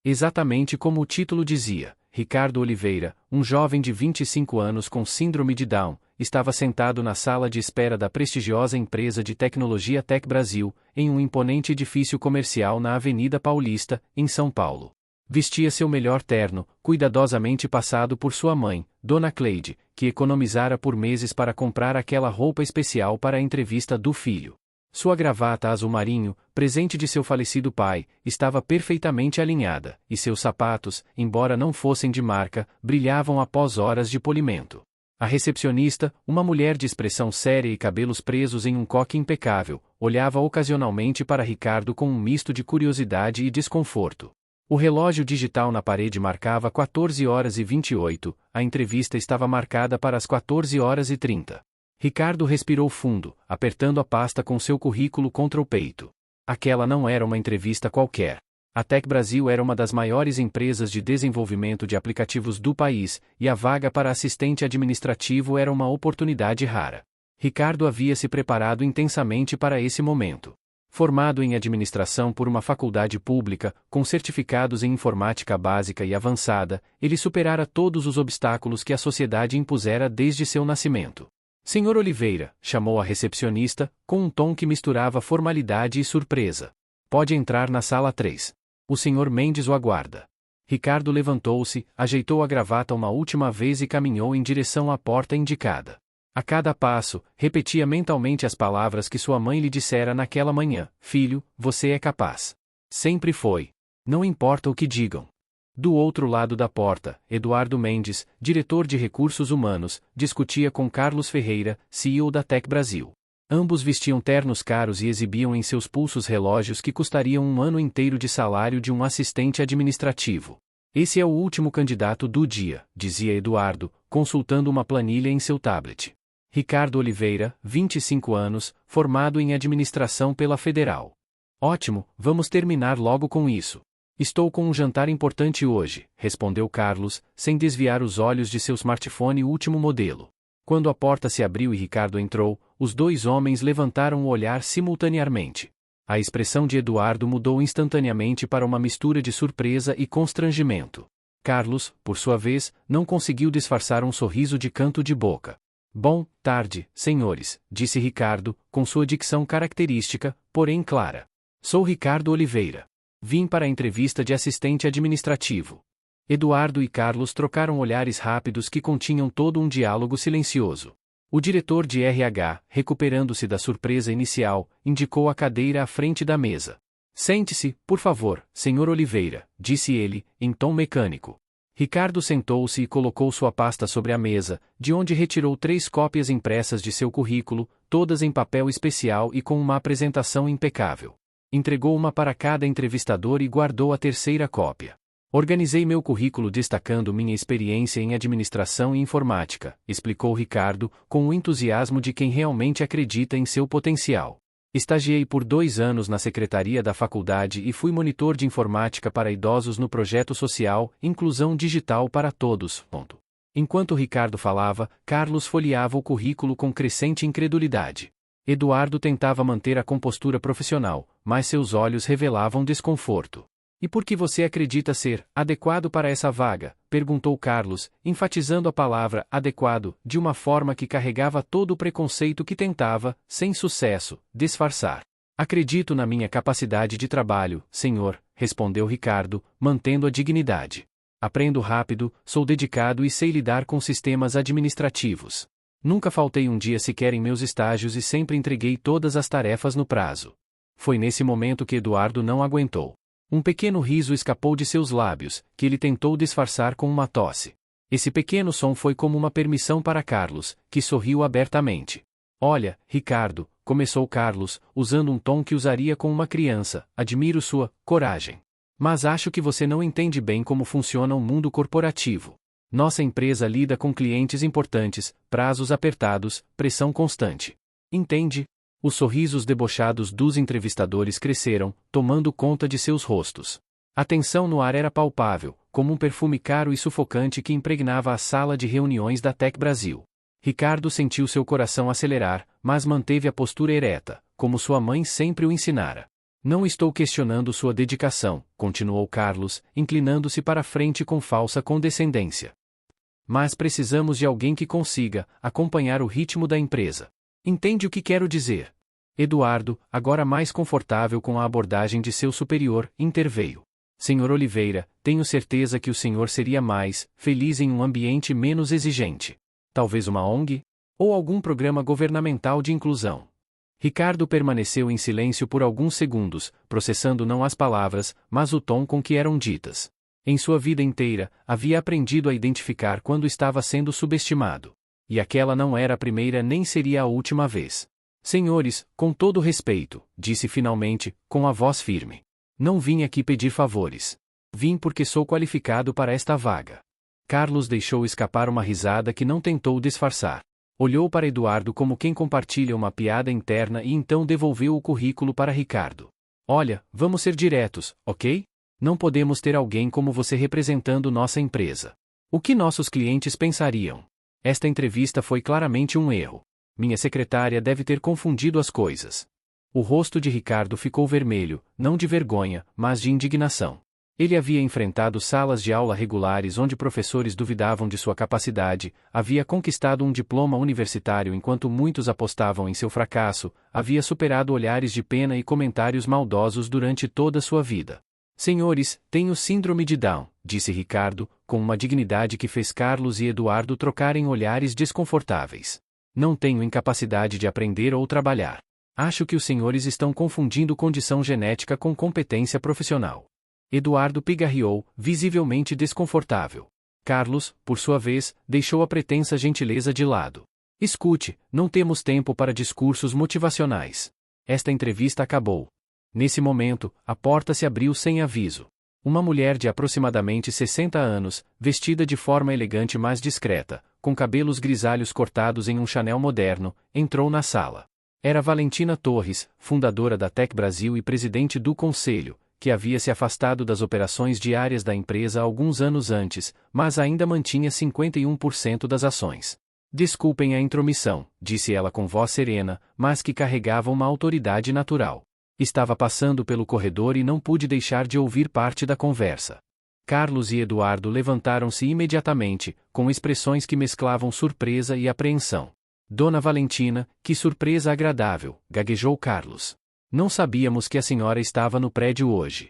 Exatamente como o título dizia, Ricardo Oliveira, um jovem de 25 anos com síndrome de Down, estava sentado na sala de espera da prestigiosa empresa de tecnologia Tec Brasil, em um imponente edifício comercial na Avenida Paulista, em São Paulo. Vestia seu melhor terno, cuidadosamente passado por sua mãe, Dona Cleide, que economizara por meses para comprar aquela roupa especial para a entrevista do filho. Sua gravata azul marinho, presente de seu falecido pai, estava perfeitamente alinhada, e seus sapatos, embora não fossem de marca, brilhavam após horas de polimento. A recepcionista, uma mulher de expressão séria e cabelos presos em um coque impecável, olhava ocasionalmente para Ricardo com um misto de curiosidade e desconforto. O relógio digital na parede marcava 14h28, a entrevista estava marcada para as 14h30. Ricardo respirou fundo, apertando a pasta com seu currículo contra o peito. Aquela não era uma entrevista qualquer. A Tec Brasil era uma das maiores empresas de desenvolvimento de aplicativos do país, e a vaga para assistente administrativo era uma oportunidade rara. Ricardo havia se preparado intensamente para esse momento. Formado em administração por uma faculdade pública, com certificados em informática básica e avançada, ele superara todos os obstáculos que a sociedade impusera desde seu nascimento. Senhor Oliveira, chamou a recepcionista, com um tom que misturava formalidade e surpresa. Pode entrar na sala 3. O Sr. Mendes o aguarda. Ricardo levantou-se, ajeitou a gravata uma última vez e caminhou em direção à porta indicada. A cada passo, repetia mentalmente as palavras que sua mãe lhe dissera naquela manhã: filho, você é capaz. Sempre foi. Não importa o que digam. Do outro lado da porta, Eduardo Mendes, diretor de recursos humanos, discutia com Carlos Ferreira, CEO da Tec Brasil. Ambos vestiam ternos caros e exibiam em seus pulsos relógios que custariam um ano inteiro de salário de um assistente administrativo. Esse é o último candidato do dia, dizia Eduardo, consultando uma planilha em seu tablet. Ricardo Oliveira, 25 anos, formado em administração pela Federal. Ótimo, vamos terminar logo com isso. Estou com um jantar importante hoje, respondeu Carlos, sem desviar os olhos de seu smartphone último modelo. Quando a porta se abriu e Ricardo entrou, os dois homens levantaram o olhar simultaneamente. A expressão de Eduardo mudou instantaneamente para uma mistura de surpresa e constrangimento. Carlos, por sua vez, não conseguiu disfarçar um sorriso de canto de boca. Bom, tarde, senhores, disse Ricardo, com sua dicção característica, porém clara. Sou Ricardo Oliveira. Vim para a entrevista de assistente administrativo. Eduardo e Carlos trocaram olhares rápidos que continham todo um diálogo silencioso. O diretor de RH, recuperando-se da surpresa inicial, indicou a cadeira à frente da mesa. Sente-se, por favor, Sr. Oliveira, disse ele, em tom mecânico. Ricardo sentou-se e colocou sua pasta sobre a mesa, de onde retirou 3 cópias impressas de seu currículo, todas em papel especial e com uma apresentação impecável. Entregou uma para cada entrevistador e guardou a terceira cópia. Organizei meu currículo destacando minha experiência em administração e informática, explicou Ricardo, com o entusiasmo de quem realmente acredita em seu potencial. Estagiei por 2 anos na secretaria da faculdade e fui monitor de informática para idosos no projeto social Inclusão Digital para Todos. Enquanto Ricardo falava, Carlos folheava o currículo com crescente incredulidade. Eduardo tentava manter a compostura profissional, mas seus olhos revelavam desconforto. E por que você acredita ser adequado para essa vaga? Perguntou Carlos, enfatizando a palavra adequado, de uma forma que carregava todo o preconceito que tentava, sem sucesso, disfarçar. Acredito na minha capacidade de trabalho, senhor, respondeu Ricardo, mantendo a dignidade. Aprendo rápido, sou dedicado e sei lidar com sistemas administrativos. Nunca faltei um dia sequer em meus estágios e sempre entreguei todas as tarefas no prazo. Foi nesse momento que Eduardo não aguentou. Um pequeno riso escapou de seus lábios, que ele tentou disfarçar com uma tosse. Esse pequeno som foi como uma permissão para Carlos, que sorriu abertamente. Olha, Ricardo, começou Carlos, usando um tom que usaria com uma criança, admiro sua coragem. Mas acho que você não entende bem como funciona o mundo corporativo. Nossa empresa lida com clientes importantes, prazos apertados, pressão constante. Entende? Os sorrisos debochados dos entrevistadores cresceram, tomando conta de seus rostos. A tensão no ar era palpável, como um perfume caro e sufocante que impregnava a sala de reuniões da Tec Brasil. Ricardo sentiu seu coração acelerar, mas manteve a postura ereta, como sua mãe sempre o ensinara. Não estou questionando sua dedicação, continuou Carlos, inclinando-se para a frente com falsa condescendência. Mas precisamos de alguém que consiga acompanhar o ritmo da empresa. Entende o que quero dizer? Eduardo, agora mais confortável com a abordagem de seu superior, interveio. Senhor Oliveira, tenho certeza que o senhor seria mais feliz em um ambiente menos exigente. Talvez uma ONG? Ou algum programa governamental de inclusão. Ricardo permaneceu em silêncio por alguns segundos, processando não as palavras, mas o tom com que eram ditas. Em sua vida inteira, havia aprendido a identificar quando estava sendo subestimado. E aquela não era a primeira nem seria a última vez. Senhores, com todo respeito, disse finalmente, com a voz firme. Não vim aqui pedir favores. Vim porque sou qualificado para esta vaga. Carlos deixou escapar uma risada que não tentou disfarçar. Olhou para Eduardo como quem compartilha uma piada interna e então devolveu o currículo para Ricardo. Olha, vamos ser diretos, ok? Não podemos ter alguém como você representando nossa empresa. O que nossos clientes pensariam? Esta entrevista foi claramente um erro. Minha secretária deve ter confundido as coisas. O rosto de Ricardo ficou vermelho, não de vergonha, mas de indignação. Ele havia enfrentado salas de aula regulares onde professores duvidavam de sua capacidade, havia conquistado um diploma universitário enquanto muitos apostavam em seu fracasso, havia superado olhares de pena e comentários maldosos durante toda sua vida. Senhores, tenho síndrome de Down, disse Ricardo, com uma dignidade que fez Carlos e Eduardo trocarem olhares desconfortáveis. Não tenho incapacidade de aprender ou trabalhar. Acho que os senhores estão confundindo condição genética com competência profissional. Eduardo pigarreou, visivelmente desconfortável. Carlos, por sua vez, deixou a pretensa gentileza de lado. Escute, não temos tempo para discursos motivacionais. Esta entrevista acabou. Nesse momento, a porta se abriu sem aviso. Uma mulher de aproximadamente 60 anos, vestida de forma elegante mas discreta, com cabelos grisalhos cortados em um Chanel moderno, entrou na sala. Era Valentina Torres, fundadora da Tec Brasil e presidente do conselho, que havia se afastado das operações diárias da empresa alguns anos antes, mas ainda mantinha 51% das ações. Desculpem a intromissão, disse ela com voz serena, mas que carregava uma autoridade natural. Estava passando pelo corredor e não pude deixar de ouvir parte da conversa. Carlos e Eduardo levantaram-se imediatamente, com expressões que mesclavam surpresa e apreensão. Dona Valentina, que surpresa agradável, gaguejou Carlos. Não sabíamos que a senhora estava no prédio hoje.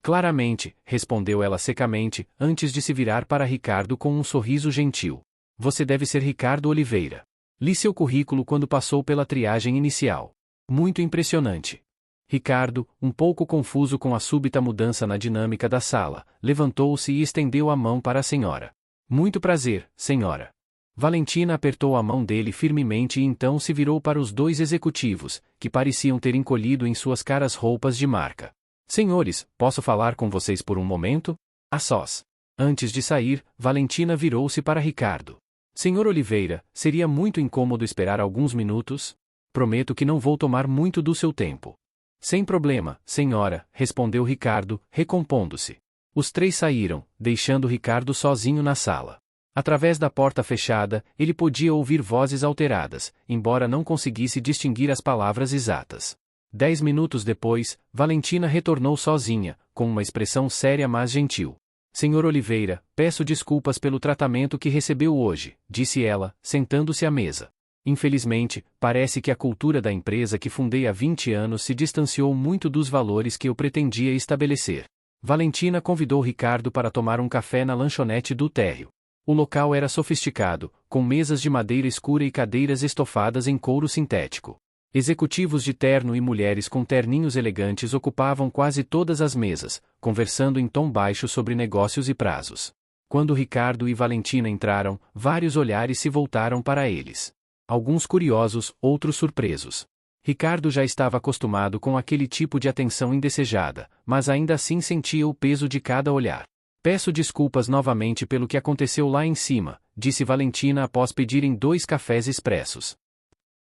Claramente, respondeu ela secamente, antes de se virar para Ricardo com um sorriso gentil. Você deve ser Ricardo Oliveira. Li seu currículo quando passou pela triagem inicial. Muito impressionante. Ricardo, um pouco confuso com a súbita mudança na dinâmica da sala, levantou-se e estendeu a mão para a senhora. Muito prazer, senhora. Valentina apertou a mão dele firmemente e então se virou para os dois executivos, que pareciam ter encolhido em suas caras roupas de marca. Senhores, posso falar com vocês por um momento? A sós. Antes de sair, Valentina virou-se para Ricardo. Senhor Oliveira, seria muito incômodo esperar alguns minutos? Prometo que não vou tomar muito do seu tempo. Sem problema, senhora, respondeu Ricardo, recompondo-se. Os três saíram, deixando Ricardo sozinho na sala. Através da porta fechada, ele podia ouvir vozes alteradas, embora não conseguisse distinguir as palavras exatas. 10 minutos depois, Valentina retornou sozinha, com uma expressão séria mas gentil. Senhor Oliveira, peço desculpas pelo tratamento que recebeu hoje, disse ela, sentando-se à mesa. Infelizmente, parece que a cultura da empresa que fundei há 20 anos se distanciou muito dos valores que eu pretendia estabelecer. Valentina convidou Ricardo para tomar um café na lanchonete do térreo. O local era sofisticado, com mesas de madeira escura e cadeiras estofadas em couro sintético. Executivos de terno e mulheres com terninhos elegantes ocupavam quase todas as mesas, conversando em tom baixo sobre negócios e prazos. Quando Ricardo e Valentina entraram, vários olhares se voltaram para eles. Alguns curiosos, outros surpresos. Ricardo já estava acostumado com aquele tipo de atenção indesejada, mas ainda assim sentia o peso de cada olhar. Peço desculpas novamente pelo que aconteceu lá em cima, disse Valentina após pedirem 2 cafés expressos.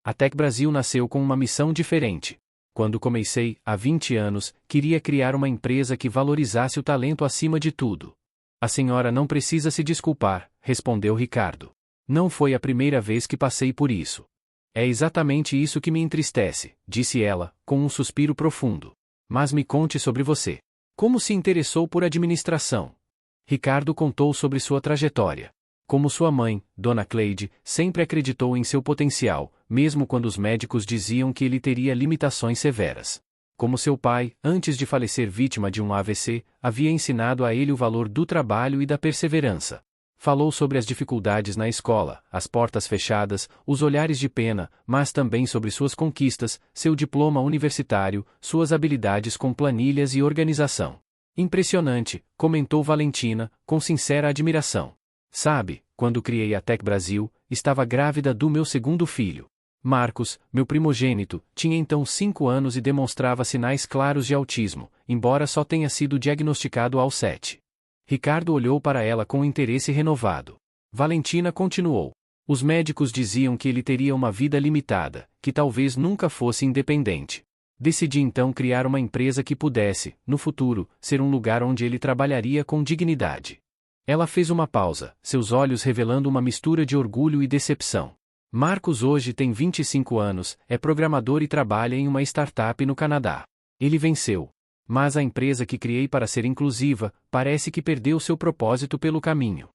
A Tec Brasil nasceu com uma missão diferente. Quando comecei, há 20 anos, queria criar uma empresa que valorizasse o talento acima de tudo. A senhora não precisa se desculpar, respondeu Ricardo. Não foi a primeira vez que passei por isso. É exatamente isso que me entristece, disse ela, com um suspiro profundo. Mas me conte sobre você. Como se interessou por administração? Ricardo contou sobre sua trajetória. Como sua mãe, Dona Cleide, sempre acreditou em seu potencial, mesmo quando os médicos diziam que ele teria limitações severas. Como seu pai, antes de falecer vítima de um AVC, havia ensinado a ele o valor do trabalho e da perseverança. Falou sobre as dificuldades na escola, as portas fechadas, os olhares de pena, mas também sobre suas conquistas, seu diploma universitário, suas habilidades com planilhas e organização. Impressionante, comentou Valentina, com sincera admiração. Sabe, quando criei a Tech Brasil, estava grávida do meu segundo filho. Marcos, meu primogênito, tinha então 5 anos e demonstrava sinais claros de autismo, embora só tenha sido diagnosticado aos 7. Ricardo olhou para ela com interesse renovado. Valentina continuou. Os médicos diziam que ele teria uma vida limitada, que talvez nunca fosse independente. Decidi então criar uma empresa que pudesse, no futuro, ser um lugar onde ele trabalharia com dignidade. Ela fez uma pausa, seus olhos revelando uma mistura de orgulho e decepção. Marcos hoje tem 25 anos, é programador e trabalha em uma startup no Canadá. Ele venceu. Mas a empresa que criei para ser inclusiva, parece que perdeu seu propósito pelo caminho.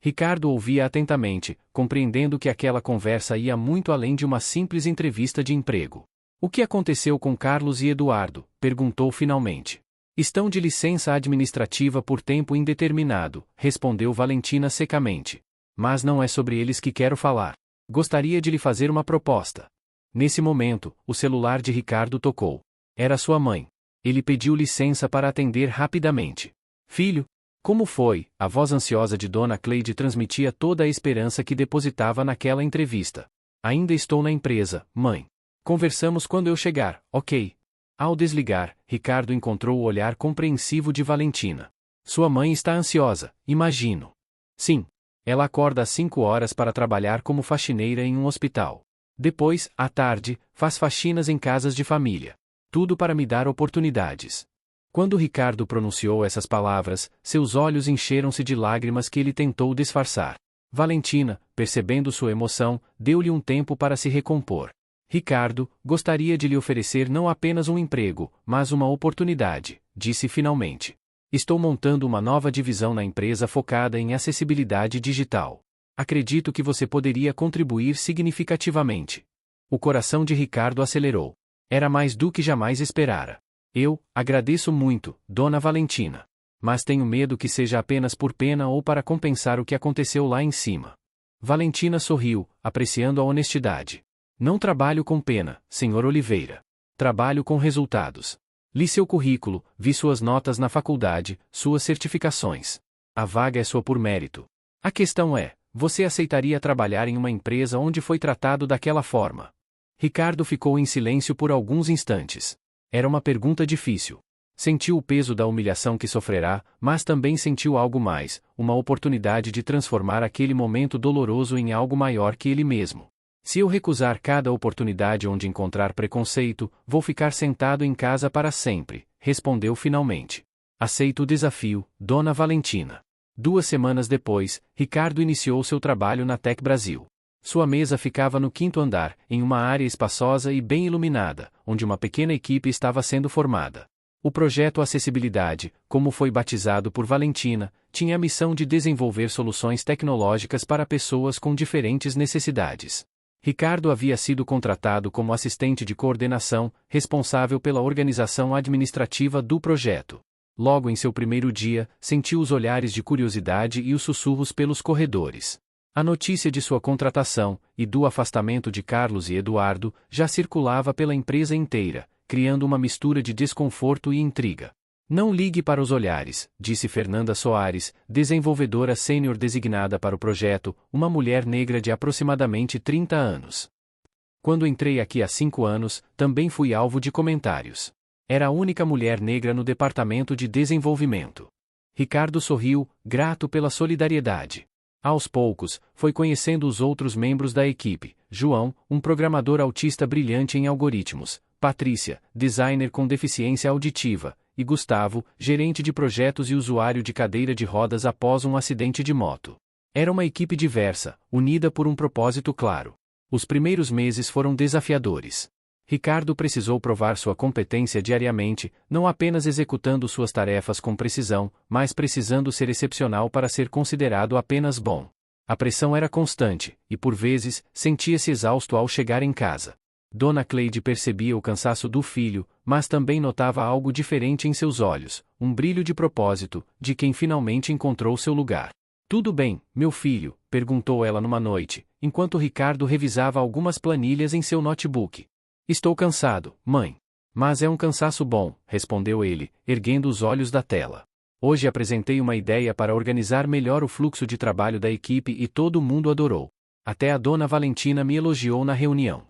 Ricardo ouvia atentamente, compreendendo que aquela conversa ia muito além de uma simples entrevista de emprego. O que aconteceu com Carlos e Eduardo? Perguntou finalmente. Estão de licença administrativa por tempo indeterminado, respondeu Valentina secamente. Mas não é sobre eles que quero falar. Gostaria de lhe fazer uma proposta. Nesse momento, o celular de Ricardo tocou. Era sua mãe. Ele pediu licença para atender rapidamente. Filho? Como foi? A voz ansiosa de Dona Cleide transmitia toda a esperança que depositava naquela entrevista. Ainda estou na empresa, mãe. Conversamos quando eu chegar, ok? Ao desligar, Ricardo encontrou o olhar compreensivo de Valentina. Sua mãe está ansiosa, imagino. Sim. Ela acorda às 5 horas para trabalhar como faxineira em um hospital. Depois, à tarde, faz faxinas em casas de família. Tudo para me dar oportunidades. Quando Ricardo pronunciou essas palavras, seus olhos encheram-se de lágrimas que ele tentou disfarçar. Valentina, percebendo sua emoção, deu-lhe um tempo para se recompor. Ricardo, gostaria de lhe oferecer não apenas um emprego, mas uma oportunidade, disse finalmente. Estou montando uma nova divisão na empresa focada em acessibilidade digital. Acredito que você poderia contribuir significativamente. O coração de Ricardo acelerou. Era mais do que jamais esperara. Eu agradeço muito, Dona Valentina. Mas tenho medo que seja apenas por pena ou para compensar o que aconteceu lá em cima. Valentina sorriu, apreciando a honestidade. Não trabalho com pena, Sr. Oliveira. Trabalho com resultados. Li seu currículo, vi suas notas na faculdade, suas certificações. A vaga é sua por mérito. A questão é, você aceitaria trabalhar em uma empresa onde foi tratado daquela forma? Ricardo ficou em silêncio por alguns instantes. Era uma pergunta difícil. Sentiu o peso da humilhação que sofrerá, mas também sentiu algo mais, uma oportunidade de transformar aquele momento doloroso em algo maior que ele mesmo. Se eu recusar cada oportunidade onde encontrar preconceito, vou ficar sentado em casa para sempre, respondeu finalmente. Aceito o desafio, Dona Valentina. 2 semanas depois, Ricardo iniciou seu trabalho na Tech Brasil. Sua mesa ficava no 5º andar, em uma área espaçosa e bem iluminada, onde uma pequena equipe estava sendo formada. O projeto Acessibilidade, como foi batizado por Valentina, tinha a missão de desenvolver soluções tecnológicas para pessoas com diferentes necessidades. Ricardo havia sido contratado como assistente de coordenação, responsável pela organização administrativa do projeto. Logo em seu primeiro dia, sentiu os olhares de curiosidade e os sussurros pelos corredores. A notícia de sua contratação, e do afastamento de Carlos e Eduardo, já circulava pela empresa inteira, criando uma mistura de desconforto e intriga. Não ligue para os olhares, disse Fernanda Soares, desenvolvedora sênior designada para o projeto, uma mulher negra de aproximadamente 30 anos. Quando entrei aqui há 5 anos, também fui alvo de comentários. Era a única mulher negra no departamento de desenvolvimento. Ricardo sorriu, grato pela solidariedade. Aos poucos, foi conhecendo os outros membros da equipe: João, um programador autista brilhante em algoritmos; Patrícia, designer com deficiência auditiva; e Gustavo, gerente de projetos e usuário de cadeira de rodas após um acidente de moto. Era uma equipe diversa, unida por um propósito claro. Os primeiros meses foram desafiadores. Ricardo precisou provar sua competência diariamente, não apenas executando suas tarefas com precisão, mas precisando ser excepcional para ser considerado apenas bom. A pressão era constante, e por vezes, sentia-se exausto ao chegar em casa. Dona Cleide percebia o cansaço do filho, mas também notava algo diferente em seus olhos, um brilho de propósito, de quem finalmente encontrou seu lugar. "Tudo bem, meu filho?" perguntou ela numa noite, enquanto Ricardo revisava algumas planilhas em seu notebook. "Estou cansado, mãe." "Mas é um cansaço bom", respondeu ele, erguendo os olhos da tela. "Hoje apresentei uma ideia para organizar melhor o fluxo de trabalho da equipe e todo mundo adorou. Até a dona Valentina me elogiou na reunião."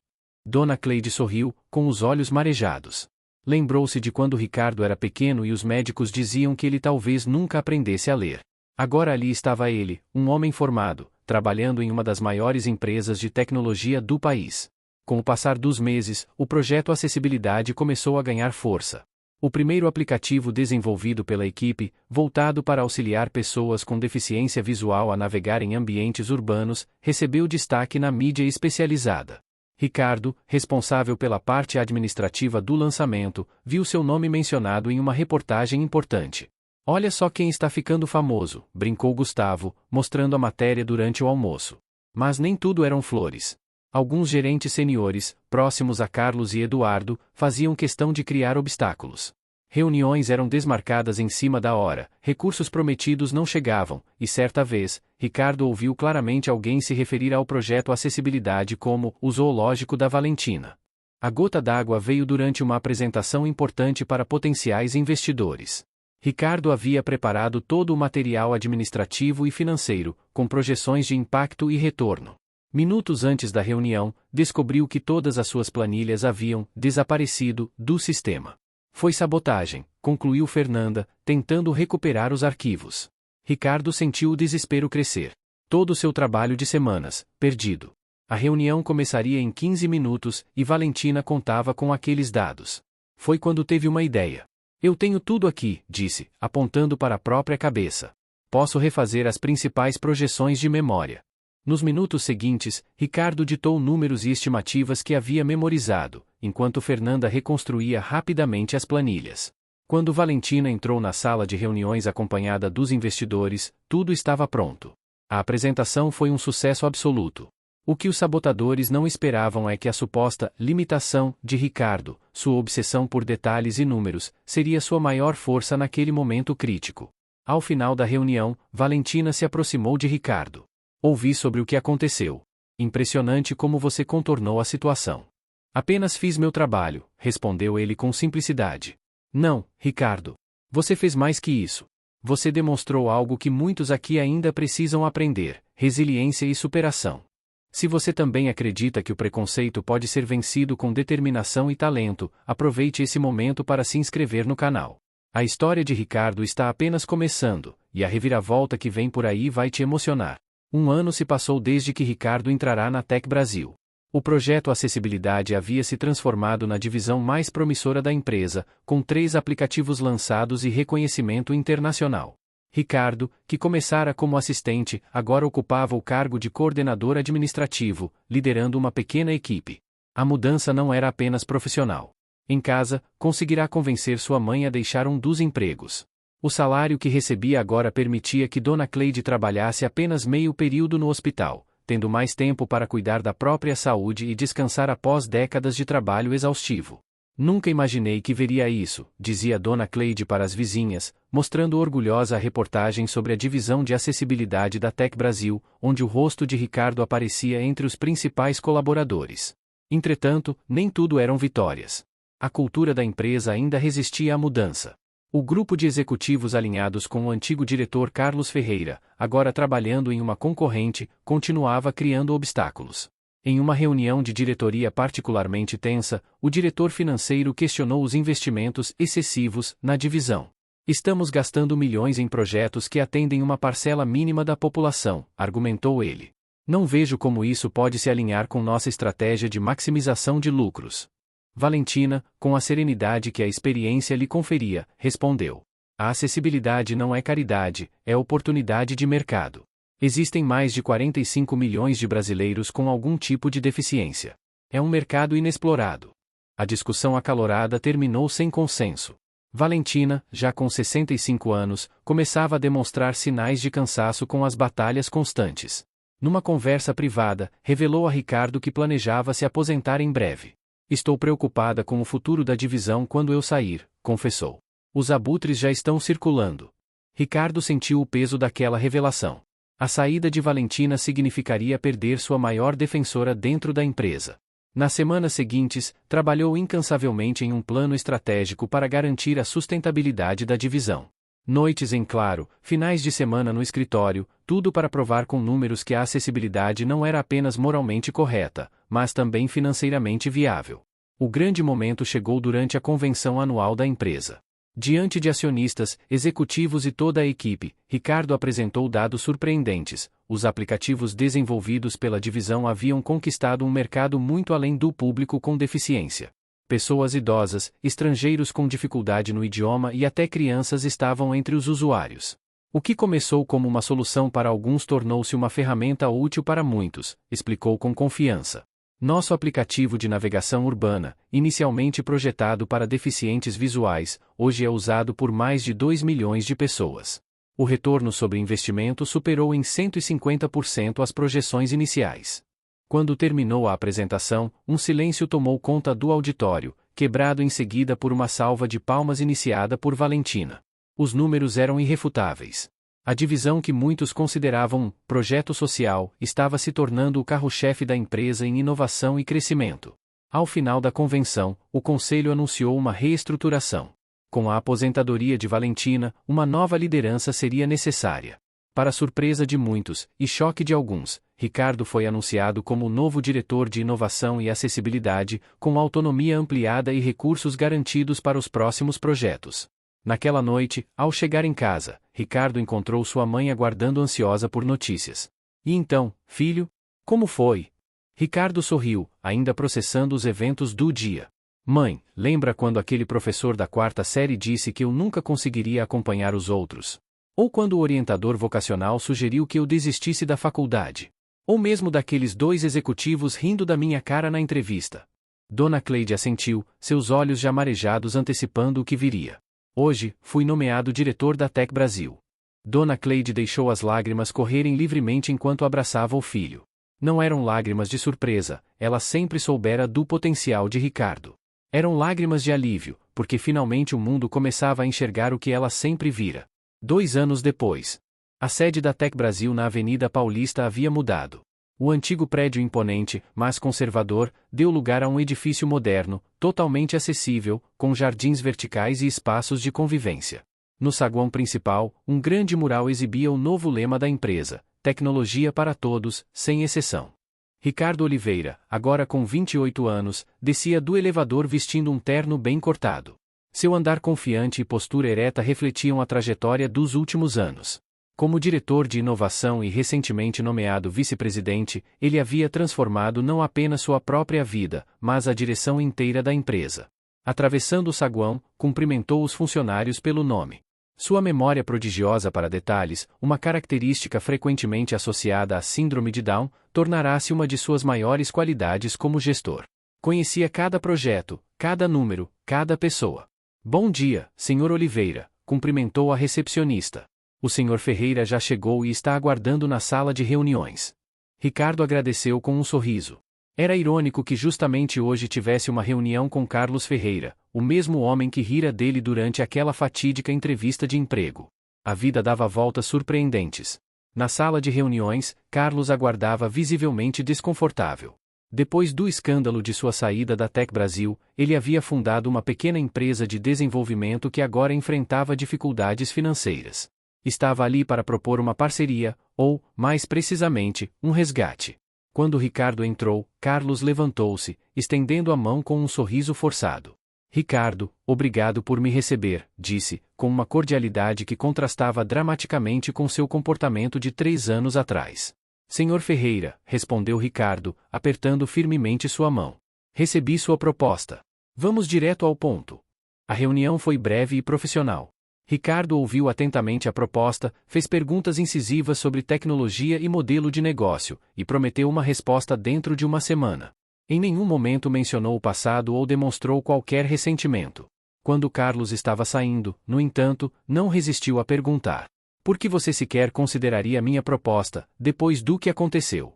Dona Cleide sorriu, com os olhos marejados. Lembrou-se de quando Ricardo era pequeno e os médicos diziam que ele talvez nunca aprendesse a ler. Agora ali estava ele, um homem formado, trabalhando em uma das maiores empresas de tecnologia do país. Com o passar dos meses, o projeto Acessibilidade começou a ganhar força. O primeiro aplicativo desenvolvido pela equipe, voltado para auxiliar pessoas com deficiência visual a navegar em ambientes urbanos, recebeu destaque na mídia especializada. Ricardo, responsável pela parte administrativa do lançamento, viu seu nome mencionado em uma reportagem importante. "Olha só quem está ficando famoso", brincou Gustavo, mostrando a matéria durante o almoço. Mas nem tudo eram flores. Alguns gerentes seniores, próximos a Carlos e Eduardo, faziam questão de criar obstáculos. Reuniões eram desmarcadas em cima da hora, recursos prometidos não chegavam, e certa vez, Ricardo ouviu claramente alguém se referir ao projeto Acessibilidade como o zoológico da Valentina. A gota d'água veio durante uma apresentação importante para potenciais investidores. Ricardo havia preparado todo o material administrativo e financeiro, com projeções de impacto e retorno. Minutos antes da reunião, descobriu que todas as suas planilhas haviam desaparecido do sistema. "Foi sabotagem", concluiu Fernanda, tentando recuperar os arquivos. Ricardo sentiu o desespero crescer. Todo o seu trabalho de semanas, perdido. A reunião começaria em 15 minutos, e Valentina contava com aqueles dados. Foi quando teve uma ideia. "Eu tenho tudo aqui", disse, apontando para a própria cabeça. "Posso refazer as principais projeções de memória." Nos minutos seguintes, Ricardo ditou números e estimativas que havia memorizado, enquanto Fernanda reconstruía rapidamente as planilhas. Quando Valentina entrou na sala de reuniões acompanhada dos investidores, tudo estava pronto. A apresentação foi um sucesso absoluto. O que os sabotadores não esperavam é que a suposta limitação de Ricardo, sua obsessão por detalhes e números, seria sua maior força naquele momento crítico. Ao final da reunião, Valentina se aproximou de Ricardo. "Ouvi sobre o que aconteceu. Impressionante como você contornou a situação." "Apenas fiz meu trabalho", respondeu ele com simplicidade. "Não, Ricardo. Você fez mais que isso. Você demonstrou algo que muitos aqui ainda precisam aprender: resiliência e superação. Se você também acredita que o preconceito pode ser vencido com determinação e talento, aproveite esse momento para se inscrever no canal. A história de Ricardo está apenas começando, e a reviravolta que vem por aí vai te emocionar." 1 ano se passou desde que Ricardo entrará na Tech Brasil. O projeto Acessibilidade havia se transformado na divisão mais promissora da empresa, com 3 aplicativos lançados e reconhecimento internacional. Ricardo, que começara como assistente, agora ocupava o cargo de coordenador administrativo, liderando uma pequena equipe. A mudança não era apenas profissional. Em casa, conseguirá convencer sua mãe a deixar um dos empregos. O salário que recebia agora permitia que Dona Cleide trabalhasse apenas meio período no hospital, tendo mais tempo para cuidar da própria saúde e descansar após décadas de trabalho exaustivo. "Nunca imaginei que veria isso", dizia Dona Cleide para as vizinhas, mostrando orgulhosa a reportagem sobre a divisão de acessibilidade da Tech Brasil, onde o rosto de Ricardo aparecia entre os principais colaboradores. Entretanto, nem tudo eram vitórias. A cultura da empresa ainda resistia à mudança. O grupo de executivos alinhados com o antigo diretor Carlos Ferreira, agora trabalhando em uma concorrente, continuava criando obstáculos. Em uma reunião de diretoria particularmente tensa, o diretor financeiro questionou os investimentos excessivos na divisão. "Estamos gastando milhões em projetos que atendem uma parcela mínima da população", argumentou ele. "Não vejo como isso pode se alinhar com nossa estratégia de maximização de lucros." Valentina, com a serenidade que a experiência lhe conferia, respondeu: "A acessibilidade não é caridade, é oportunidade de mercado. Existem mais de 45 milhões de brasileiros com algum tipo de deficiência. É um mercado inexplorado. A discussão acalorada terminou sem consenso. Valentina, já com 65 anos, começava a demonstrar sinais de cansaço com as batalhas constantes. Numa conversa privada, revelou a Ricardo que planejava se aposentar em breve. Estou preocupada com o futuro da divisão quando eu sair, confessou. Os abutres já estão circulando. Ricardo sentiu o peso daquela revelação. A saída de Valentina significaria perder sua maior defensora dentro da empresa. Nas semanas seguintes, trabalhou incansavelmente em um plano estratégico para garantir a sustentabilidade da divisão. Noites em claro, finais de semana no escritório, tudo para provar com números que a acessibilidade não era apenas moralmente correta, mas também financeiramente viável. O grande momento chegou durante a convenção anual da empresa. Diante de acionistas, executivos e toda a equipe, Ricardo apresentou dados surpreendentes. Os aplicativos desenvolvidos pela divisão haviam conquistado um mercado muito além do público com deficiência. Pessoas idosas, estrangeiros com dificuldade no idioma e até crianças estavam entre os usuários. O que começou como uma solução para alguns tornou-se uma ferramenta útil para muitos, explicou com confiança. Nosso aplicativo de navegação urbana, inicialmente projetado para deficientes visuais, hoje é usado por mais de 2 milhões de pessoas. O retorno sobre investimento superou em 150% as projeções iniciais. Quando terminou a apresentação, um silêncio tomou conta do auditório, quebrado em seguida por uma salva de palmas iniciada por Valentina. Os números eram irrefutáveis. A divisão que muitos consideravam um projeto social estava se tornando o carro-chefe da empresa em inovação e crescimento. Ao final da convenção, o conselho anunciou uma reestruturação. Com a aposentadoria de Valentina, uma nova liderança seria necessária. Para surpresa de muitos, e choque de alguns, Ricardo foi anunciado como o novo diretor de inovação e acessibilidade, com autonomia ampliada e recursos garantidos para os próximos projetos. Naquela noite, ao chegar em casa, Ricardo encontrou sua mãe aguardando ansiosa por notícias. E então, filho? Como foi? Ricardo sorriu, ainda processando os eventos do dia. Mãe, lembra quando aquele professor da 4ª série disse que eu nunca conseguiria acompanhar os outros? Ou quando o orientador vocacional sugeriu que eu desistisse da faculdade? Ou mesmo daqueles 2 executivos rindo da minha cara na entrevista? Dona Cleide assentiu, seus olhos já marejados antecipando o que viria. Hoje, fui nomeado diretor da Tec Brasil. Dona Cleide deixou as lágrimas correrem livremente enquanto abraçava o filho. Não eram lágrimas de surpresa, ela sempre soubera do potencial de Ricardo. Eram lágrimas de alívio, porque finalmente o mundo começava a enxergar o que ela sempre vira. 2 anos depois. A sede da Tec Brasil na Avenida Paulista havia mudado. O antigo prédio imponente, mas conservador, deu lugar a um edifício moderno, totalmente acessível, com jardins verticais e espaços de convivência. No saguão principal, um grande mural exibia o novo lema da empresa: tecnologia para todos, sem exceção. Ricardo Oliveira, agora com 28 anos, descia do elevador vestindo um terno bem cortado. Seu andar confiante e postura ereta refletiam a trajetória dos últimos anos. Como diretor de inovação e recentemente nomeado vice-presidente, ele havia transformado não apenas sua própria vida, mas a direção inteira da empresa. Atravessando o saguão, cumprimentou os funcionários pelo nome. Sua memória prodigiosa para detalhes, uma característica frequentemente associada à síndrome de Down, tornará-se uma de suas maiores qualidades como gestor. Conhecia cada projeto, cada número, cada pessoa. Bom dia, Sr. Oliveira, cumprimentou a recepcionista. O Sr. Ferreira já chegou e está aguardando na sala de reuniões. Ricardo agradeceu com um sorriso. Era irônico que justamente hoje tivesse uma reunião com Carlos Ferreira, o mesmo homem que rira dele durante aquela fatídica entrevista de emprego. A vida dava voltas surpreendentes. Na sala de reuniões, Carlos aguardava visivelmente desconfortável. Depois do escândalo de sua saída da Tec Brasil, ele havia fundado uma pequena empresa de desenvolvimento que agora enfrentava dificuldades financeiras. Estava ali para propor uma parceria, ou, mais precisamente, um resgate. Quando Ricardo entrou, Carlos levantou-se, estendendo a mão com um sorriso forçado. Ricardo, obrigado por me receber, disse, com uma cordialidade que contrastava dramaticamente com seu comportamento de 3 anos atrás. Senhor Ferreira, respondeu Ricardo, apertando firmemente sua mão. Recebi sua proposta. Vamos direto ao ponto. A reunião foi breve e profissional. Ricardo ouviu atentamente a proposta, fez perguntas incisivas sobre tecnologia e modelo de negócio, e prometeu uma resposta dentro de uma semana. Em nenhum momento mencionou o passado ou demonstrou qualquer ressentimento. Quando Carlos estava saindo, no entanto, não resistiu a perguntar: por que você sequer consideraria minha proposta, depois do que aconteceu?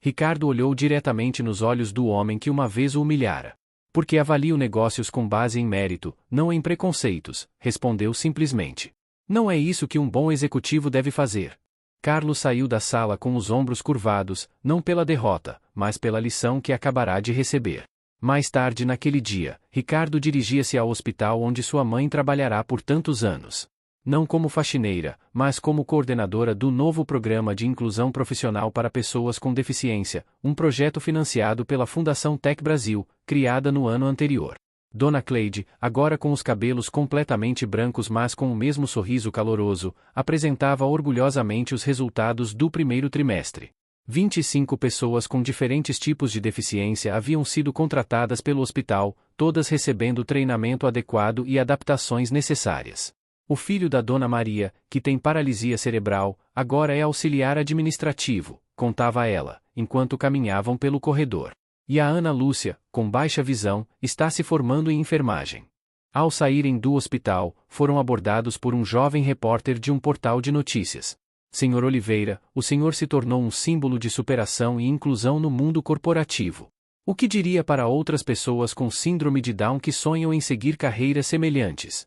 Ricardo olhou diretamente nos olhos do homem que uma vez o humilhara. Porque avalio negócios com base em mérito, não em preconceitos, respondeu simplesmente. Não é isso que um bom executivo deve fazer. Carlos saiu da sala com os ombros curvados, não pela derrota, mas pela lição que acabará de receber. Mais tarde naquele dia, Ricardo dirigia-se ao hospital onde sua mãe trabalhará por tantos anos. Não como faxineira, mas como coordenadora do novo Programa de Inclusão Profissional para Pessoas com Deficiência, um projeto financiado pela Fundação Tech Brasil, criada no ano anterior. Dona Cleide, agora com os cabelos completamente brancos mas com o mesmo sorriso caloroso, apresentava orgulhosamente os resultados do primeiro trimestre. 25 pessoas com diferentes tipos de deficiência haviam sido contratadas pelo hospital, todas recebendo treinamento adequado e adaptações necessárias. O filho da Dona Maria, que tem paralisia cerebral, agora é auxiliar administrativo, contava ela, enquanto caminhavam pelo corredor. E a Ana Lúcia, com baixa visão, está se formando em enfermagem. Ao saírem do hospital, foram abordados por um jovem repórter de um portal de notícias. Senhor Oliveira, o senhor se tornou um símbolo de superação e inclusão no mundo corporativo. O que diria para outras pessoas com síndrome de Down que sonham em seguir carreiras semelhantes?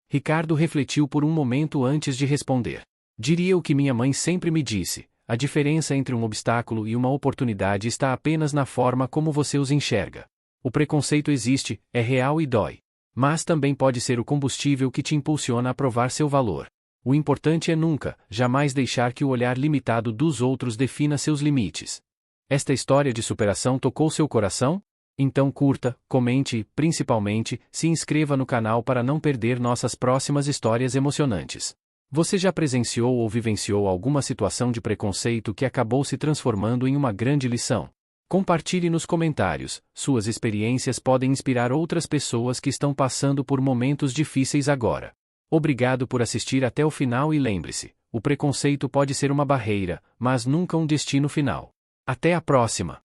Ricardo refletiu por um momento antes de responder. Diria o que minha mãe sempre me disse: a diferença entre um obstáculo e uma oportunidade está apenas na forma como você os enxerga. O preconceito existe, é real e dói. Mas também pode ser o combustível que te impulsiona a provar seu valor. O importante é nunca, jamais deixar que o olhar limitado dos outros defina seus limites. Esta história de superação tocou seu coração? Então curta, comente e, principalmente, se inscreva no canal para não perder nossas próximas histórias emocionantes. Você já presenciou ou vivenciou alguma situação de preconceito que acabou se transformando em uma grande lição? Compartilhe nos comentários, suas experiências podem inspirar outras pessoas que estão passando por momentos difíceis agora. Obrigado por assistir até o final e lembre-se, o preconceito pode ser uma barreira, mas nunca um destino final. Até a próxima!